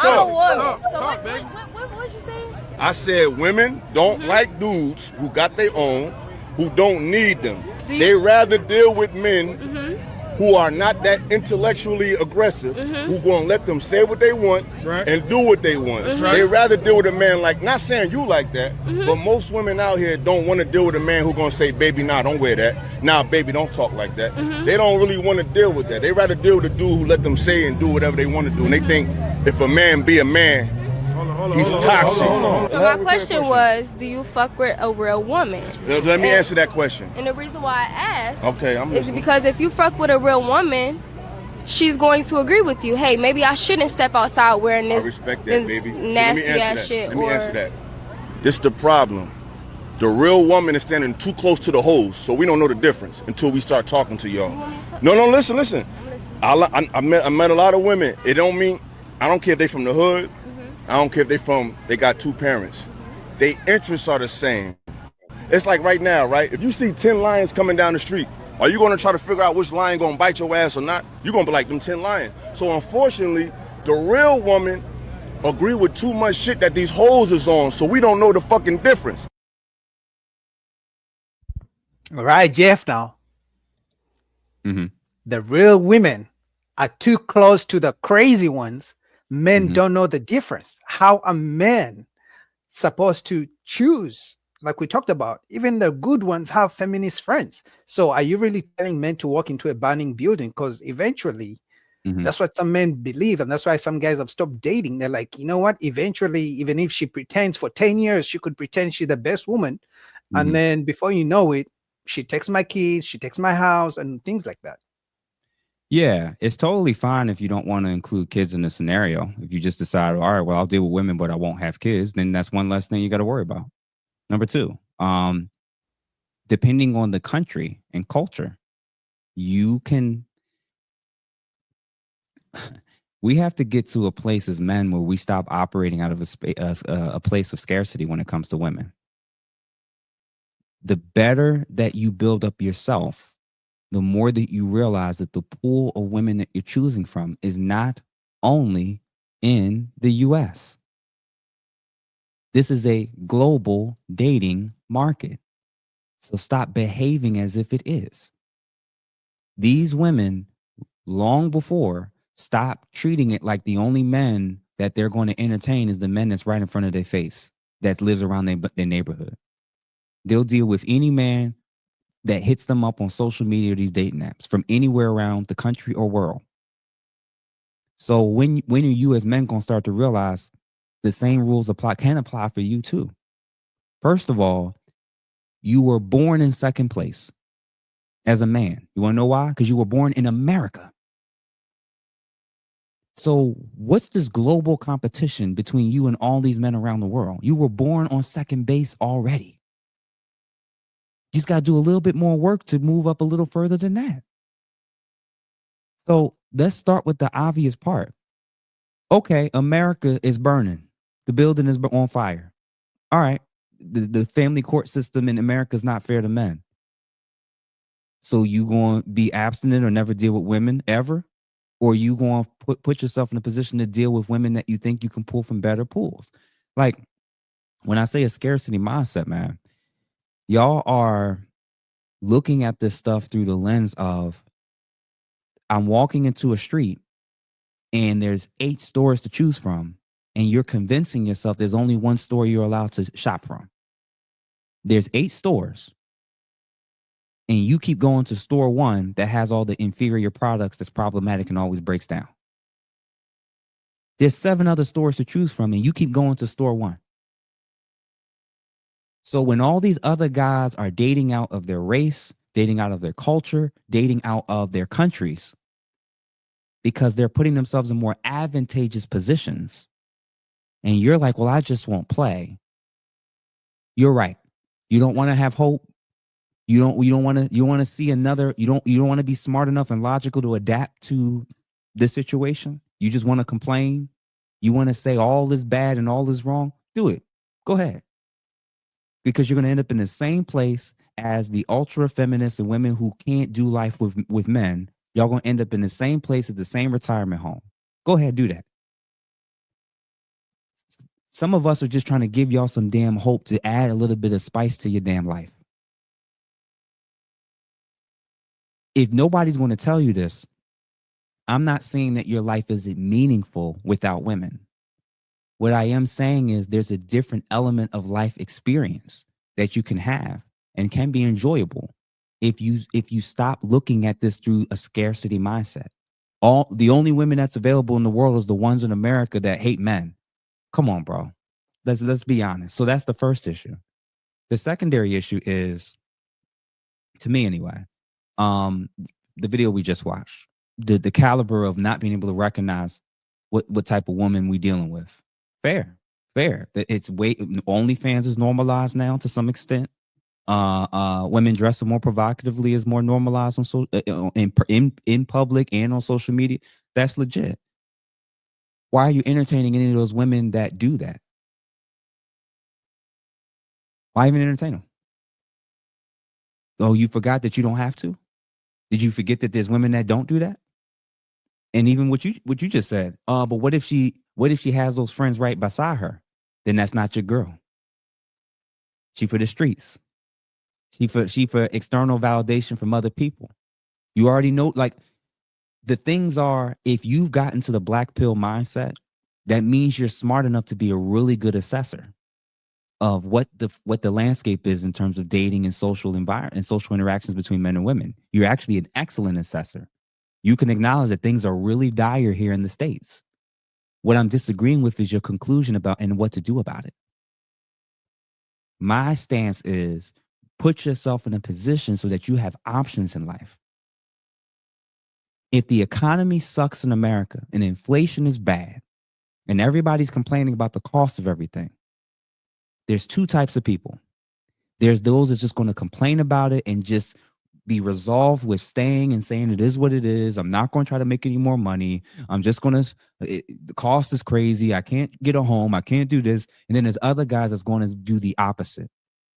I'm a woman. So what would you say? I said women don't like dudes who got their own, who don't need them. They rather deal with men who are not that intellectually aggressive, who gonna let them say what they want and do what they want. They rather deal with a man like, not saying you like that, but most women out here don't want to deal with a man who gonna say, baby, nah, don't wear that. Nah, baby, don't talk like that. They don't really want to deal with that. They rather deal with a dude who let them say and do whatever they want to do. And they think if a man be a man, he's toxic. So my question was, do you fuck with a real woman? Let me answer that question. And the reason why I asked I'm is listening. because if you fuck with a real woman, she's going to agree with you. Hey, maybe I shouldn't step outside wearing I this, respect that, this baby. nasty ass shit. Let me answer that. This the problem. The real woman is standing too close to the hose, so we don't know the difference until we start talking to y'all. No, listen. I met a lot of women. It don't mean, I don't care if they from the hood. I don't care if they got two parents. Their interests are the same. It's like right now, right? If you see 10 lions coming down the street, are you gonna try to figure out which lion gonna bite your ass or not? You're gonna be like them 10 lions. So unfortunately, the real woman agree with too much shit that these hoes is on, so we don't know the fucking difference. All right, Jeff, now. The real women are too close to the crazy ones. Men don't know the difference. How a man supposed to choose, like we talked about, even the good ones have feminist friends. So are you really telling men to walk into a burning building? Because eventually, that's what some men believe. And that's why some guys have stopped dating. They're like, you know what? Eventually, even if she pretends for 10 years, she could pretend she's the best woman. And then before you know it, she takes my kids, she takes my house, and things like that. Yeah, it's totally fine if you don't want to include kids in the scenario. If you just decide, all right, well, I'll deal with women, but I won't have kids, then that's one less thing you got to worry about. Number two, depending on the country and culture, you can. We have to get to a place as men where we stop operating out of a place of scarcity when it comes to women. The better that you build up yourself, the more that you realize that the pool of women that you're choosing from is not only in the US. This is a global dating market. So stop behaving as if it is. These women, long before, stop treating it like the only men that they're going to entertain is the men that's right in front of their face, that lives around their neighborhood. They'll deal with any man that hits them up on social media or these dating apps from anywhere around the country or world. So when are you as men going to start to realize the same rules can apply for you too? First of all, you were born in second place as a man. You want to know why? Because you were born in America. So what's this global competition between you and all these men around the world? You were born on second base already. You just got to do a little bit more work to move up a little further than that. So let's start with the obvious part. Okay, America is burning. The building is on fire. All right, the family court system in America is not fair to men. So you going to be abstinent or never deal with women ever? Or you going to put yourself in a position to deal with women that you think you can pull from better pools? Like, when I say a scarcity mindset, man, y'all are looking at this stuff through the lens of, I'm walking into a street and there's 8 stores to choose from, and you're convincing yourself there's only one store you're allowed to shop from. There's 8 stores, and you keep going to store 1 that has all the inferior products that's problematic and always breaks down. There's 7 other stores to choose from, and you keep going to store 1. So when all these other guys are dating out of their race, dating out of their culture, dating out of their countries, because they're putting themselves in more advantageous positions, and you're like, well, I just won't play. You're right. You don't want to have hope. You want to see another, you don't want to be smart enough and logical to adapt to this situation. You just want to complain. You want to say all is bad and all is wrong. Do it. Go ahead. Because you're going to end up in the same place as the ultra feminists and women who can't do life with men. Y'all going to end up in the same place at the same retirement home. Go ahead, do that. Some of us are just trying to give y'all some damn hope to add a little bit of spice to your damn life. If nobody's going to tell you this, I'm not saying that your life isn't meaningful without women. What I am saying is there's a different element of life experience that you can have and can be enjoyable if you stop looking at this through a scarcity mindset. The only women that's available in the world is the ones in America that hate men. Come on, bro. Let's be honest. So that's the first issue. The secondary issue is, to me anyway, the video we just watched, the caliber of not being able to recognize what type of woman we dealing with. Fair. It's OnlyFans is normalized now to some extent. Women dressing more provocatively is more normalized in public and on social media. That's legit. Why are you entertaining any of those women that do that? Why even entertain them? Oh, you forgot that you don't have to? Did you forget that there's women that don't do that? And even what you just said, but what if she has those friends right beside her? Then that's not your girl. She for the streets. She for external validation from other people. You already know, like, the things are, if you've gotten to the black pill mindset, that means you're smart enough to be a really good assessor of what the landscape is in terms of dating and social environment and social interactions between men and women. You're actually an excellent assessor. You can acknowledge that things are really dire here in the States. What I'm disagreeing with is your conclusion about and what to do about it. My stance is put yourself in a position so that you have options in life. If the economy sucks in America and inflation is bad and everybody's complaining about the cost of everything, there's two types of people. There's those that's just going to complain about it and just be resolved with staying and saying it is what it is. I'm not going to try to make any more money. I'm just going to, the cost is crazy. I can't get a home. I can't do this. And then there's other guys that's going to do the opposite.